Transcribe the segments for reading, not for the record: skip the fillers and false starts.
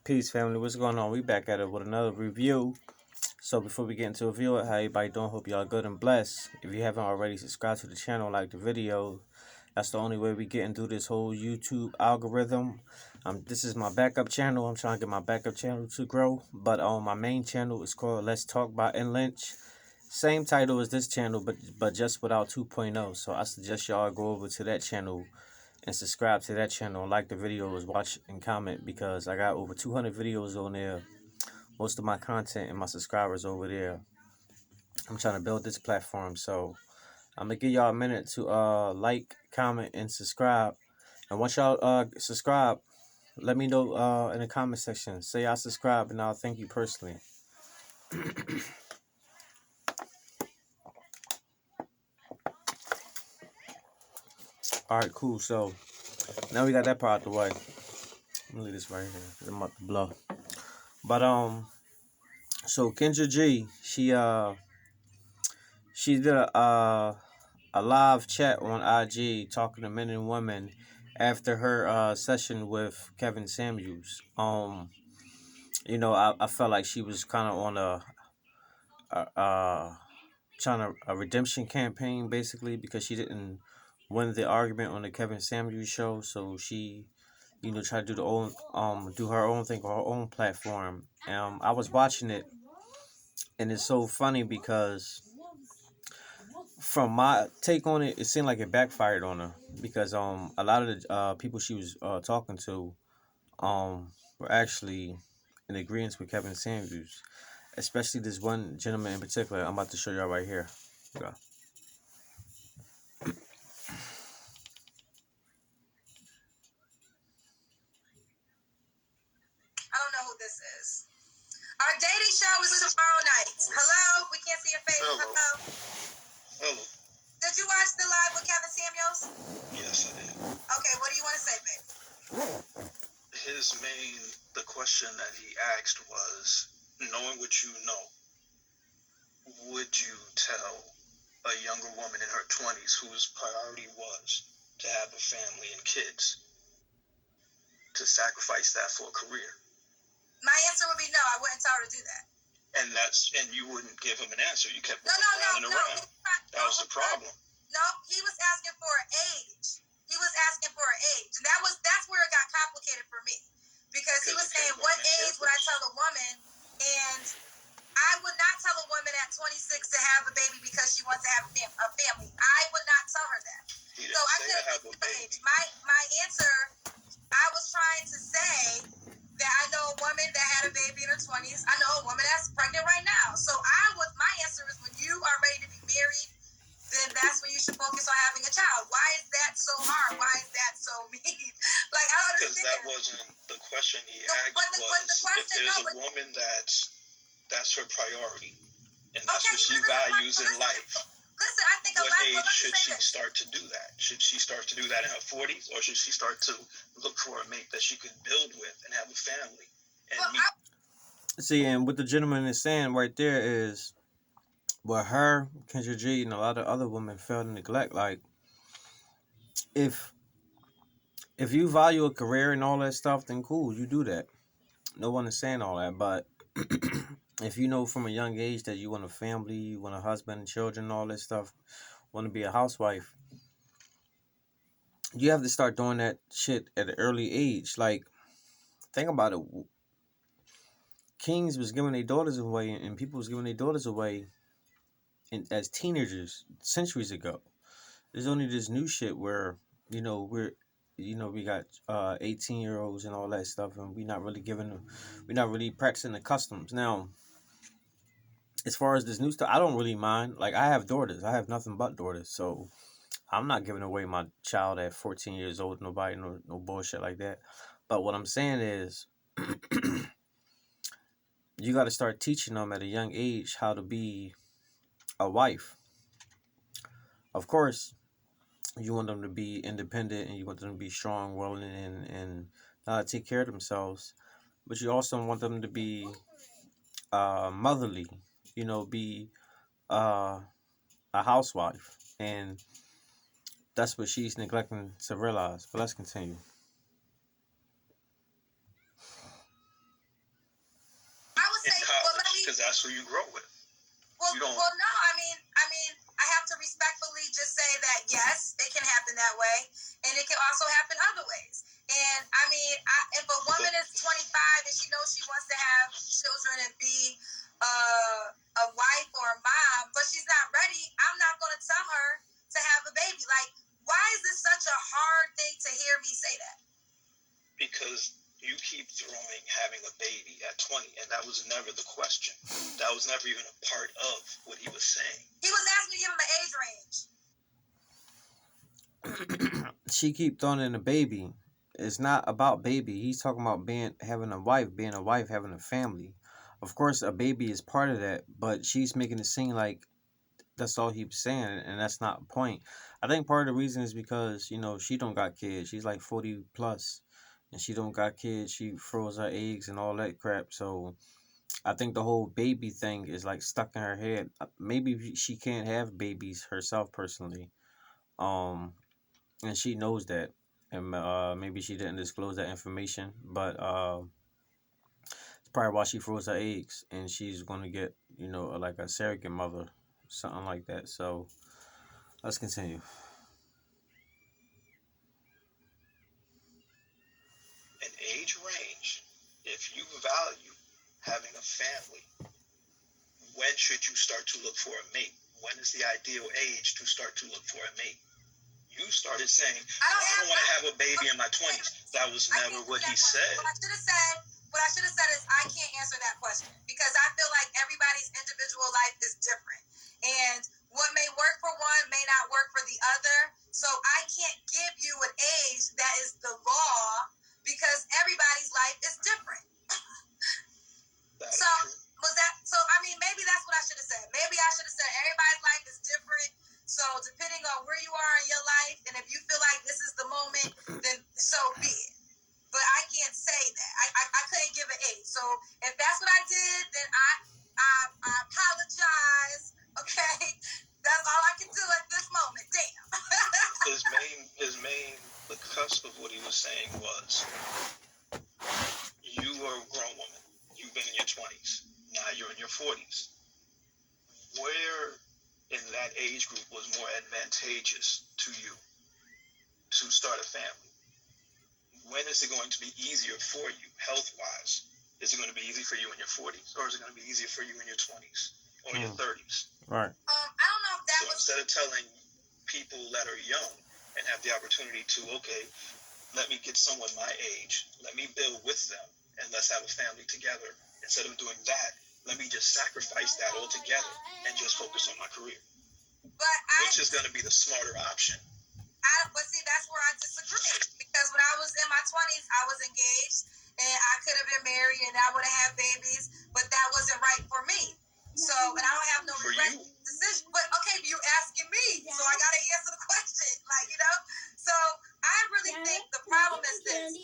Peace, family. What's going on? We back at it with another review. So before we get into a review, how everybody doing? Hope y'all good and blessed. If you haven't already, subscribe to the channel, like the video. That's the only way we getting through this whole YouTube algorithm. This is my backup channel. I'm trying to get my backup channel to grow. But my main channel is called Let's Talk by Lynch. Same title as this channel, but just without 2.0. So I suggest y'all go over to that channel and subscribe to that channel, like the videos, watch and comment, because I got over 200 videos on there. Most of my content and my subscribers over there. I'm trying to build this platform, so I'm gonna give y'all a minute to like, comment, and subscribe. And once y'all subscribe, let me know in the comment section. Say I subscribe, and I'll thank you personally. All right, cool. So now we got that part out the way. Let me leave this right here. I'm about to blow. But so Kendra she did a live chat on IG talking to men and women after her session with Kevin Samuels. I felt like she was kind of on a trying a redemption campaign, basically, because she didn't win the argument on the Kevin Samuels show. So she, tried to do her own thing on her own platform. I was watching it, and it's so funny because from my take on it, it seemed like it backfired on her, because a lot of the people she was talking to were actually in agreement with Kevin Samuels, especially this one gentleman in particular. I'm about to show y'all right here. Yeah. I don't know who this is. Our dating show is tomorrow night. Hello? We can't see your face. Hello? Hello. Did you watch the live with Kevin Samuels? Yes, I did. Okay, what do you want to say, babe? The question that he asked was, knowing what you know, would you tell a younger woman in her 20s whose priority was to have a family and kids to sacrifice that for a career? My answer would be no. I wouldn't tell her to do that. And you wouldn't give him an answer. You kept No. around. That was the problem. No, he was asking for an age. He was asking for an age. And that's where it got complicated for me. Because he was saying, what age would I tell a woman? And I would not tell a woman at 26 to have a baby because she wants to have a family. I would not tell her that. He didn't So I say to have a baby. My answer, I was trying to say that I know a woman that had a baby in her 20s. I know a woman that's pregnant right now. So my answer is, when you are ready to be married, then that's when you should focus on having a child. Why is that so hard? Why is that so mean? Like, I don't understand. Because that wasn't the question he asked. If there's a woman that's her priority, and that's what she values in life. Listen, I think what age should she start to do that? Should she start to do that in her 40s, or should she start to look for a mate that she could build with and have a family? See, and what the gentleman is saying right there is, what her, Kendra G, and a lot of other women fail to neglect. Like, if you value a career and all that stuff, then cool, you do that. No one is saying all that, but if you know from a young age that you want a family, you want a husband, children, all that stuff, want to be a housewife, you have to start doing that shit at an early age. Like, think about it. Kings was giving their daughters away, and people was giving their daughters away as teenagers centuries ago. There's only this new shit where we got 18-year-olds and all that stuff, and we're not really practicing the customs. Now, as far as this new stuff, I don't really mind. Like, I have daughters. I have nothing but daughters, so I'm not giving away my child at 14 years old. Nobody, no bullshit like that. But what I'm saying is, you got to start teaching them at a young age how to be a wife. Of course, you want them to be independent, and you want them to be strong, willing, and take care of themselves. But you also want them to be motherly. Be a housewife, and that's what she's neglecting to realize. But let's continue. that's who you grow with. Well, no. I have to respectfully just say that yes, it can happen that way, and it can also happen other ways. And if a woman is 25 and she knows she wants to have children and be a wife or a mom, but she's not ready, I'm not going to tell her to have a baby. Like, why is this such a hard thing to hear me say that? Because you keep throwing having a baby at 20, and that was never the question. That was never even a part of what he was saying. He was asking me to give him an age range. She keep throwing in a baby. It's not about baby. He's talking about having a wife, having a family. Of course, a baby is part of that, but she's making it seem like that's all he was saying, and that's not the point. I think part of the reason is because she don't got kids. She's like 40 plus, and she don't got kids. She froze her eggs and all that crap. So I think the whole baby thing is like stuck in her head. Maybe she can't have babies herself personally, and she knows that, and maybe she didn't disclose that information, but it's probably why she froze her eggs, and she's gonna get like a surrogate mother, something like that. So let's continue. An age range, if you value having a family, when should you start to look for a mate? When is the ideal age to start to look for a mate? You started saying, I don't want to have a baby in my 20s. That was never what he said. What I should have said is I can't answer that question because I feel like everybody's individual life is different. And what may work for one may not work for the other. So I can't give you an age that is the law because everybody's life is different. Maybe that's what I should have said. Maybe I should have said everybody's life is different. So depending on where you are in your life, and if you feel like this is the moment, then so be it. But I can't say that. I couldn't give an age. So if that's what I did, then I apologize. Okay, that's all I can do at this moment. Damn. The cusp of what he was saying was, you are a grown woman. You've been in your 20s. Now you're in your 40s. Where in that age group was more advantageous to you to start a family? When is it going to be easier for you, health-wise? Is it going to be easy for you in your 40s, or is it going to be easier for you in your 20s or your 30s? Right. I don't know if that was... Instead of telling people that are young and have the opportunity to, okay, let me get someone my age, let me build with them, and let's have a family together. Instead of doing that, let me just sacrifice that altogether and just focus on my career. Which is going to be the smarter option. But see, that's where I disagree. Because when I was in my 20s, I was engaged, and I could have been married, and I would have had babies, but that wasn't right for me. So, and I don't have no regret decision. But okay, you're asking me, so I got to answer the question. So I really think the problem is this.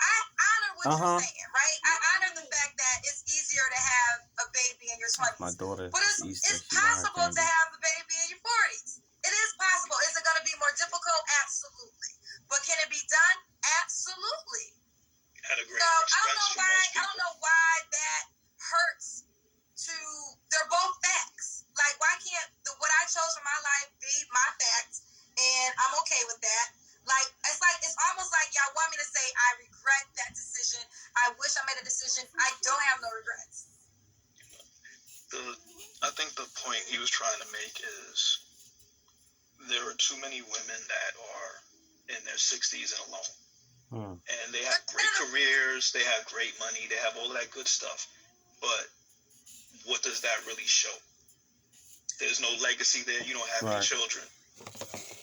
I honor what you're saying, right? I honor the fact that it's easier to have a baby in your 20s. My daughter, but it's possible to have a baby in your 40s. It is possible. Is it going to be more difficult? Absolutely. But can it be done? Absolutely. I don't know why that hurts to... They're both facts. Like, why can't what I chose for my life be my facts? And I'm okay with that. It's almost like y'all want me to say I regret that decision. I wish I made a decision. I don't have no regrets. I think the point he was trying to make is there are too many women that are in their 60s and alone. And they have great careers, they have great money, they have all of that good stuff. But what does that really show? There's no legacy there. You don't have any children.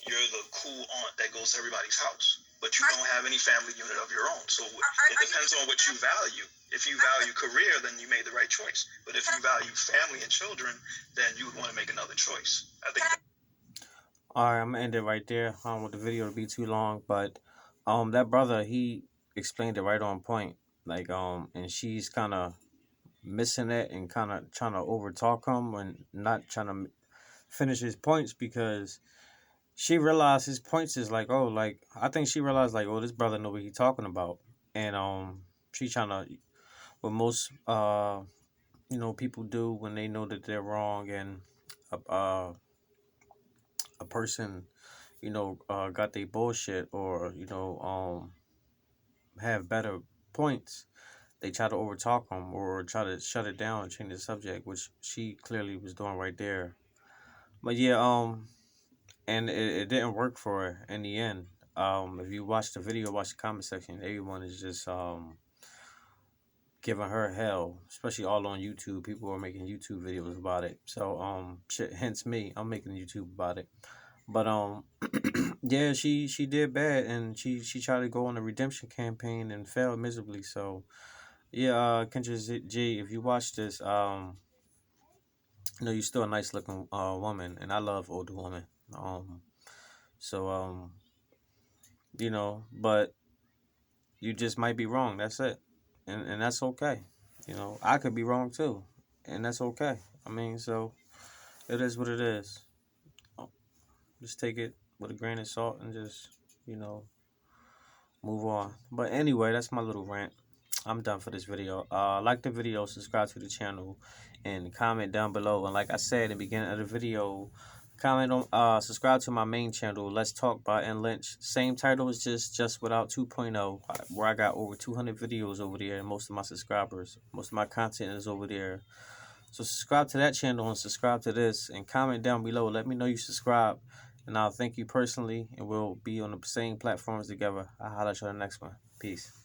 You're the cool aunt that goes to everybody's house, but you don't have any family unit of your own. So it depends on what you value. If you value career, then you made the right choice. But if you value family and children, then you would want to make another choice. I think. All right, I'm gonna end it right there. I don't want the video to be too long, but that brother, he explained it right on point. And she's kind of missing it and kind of trying to overtalk him and not trying to finish his points because she realized his points is I think she realized this brother know what he talking about, and she trying to with most people do when they know that they're wrong, and a person, got their bullshit, or have better points. They try to overtalk them or try to shut it down and change the subject, which she clearly was doing right there. But yeah, and it didn't work for her in the end. If you watch the video, watch the comment section, everyone is just giving her hell, especially all on YouTube. People are making YouTube videos about it. So shit, hence me, I'm making YouTube about it. But yeah, she did bad, and she tried to go on a redemption campaign and failed miserably. So yeah, Kendra G, if you watch this, you're still a nice looking woman, and I love older women. Um, so but you just might be wrong. That's it, and that's okay. I could be wrong too, and that's okay. I mean, so it is what it is. Uh, Just take it with a grain of salt and just you know move on. But anyway, that's my little rant. I'm done for this video. Like the video, subscribe to the channel, and comment down below. And like I said in the beginning of the video, comment on subscribe to my main channel, Let's Talk by Lynch. Same title as just without 2.0, where I got over 200 videos over there, and most of my subscribers, most of my content is over there. So subscribe to that channel and subscribe to this, and comment down below. Let me know you subscribe, and I'll thank you personally, and we'll be on the same platforms together. I'll holler at you on the next one. Peace.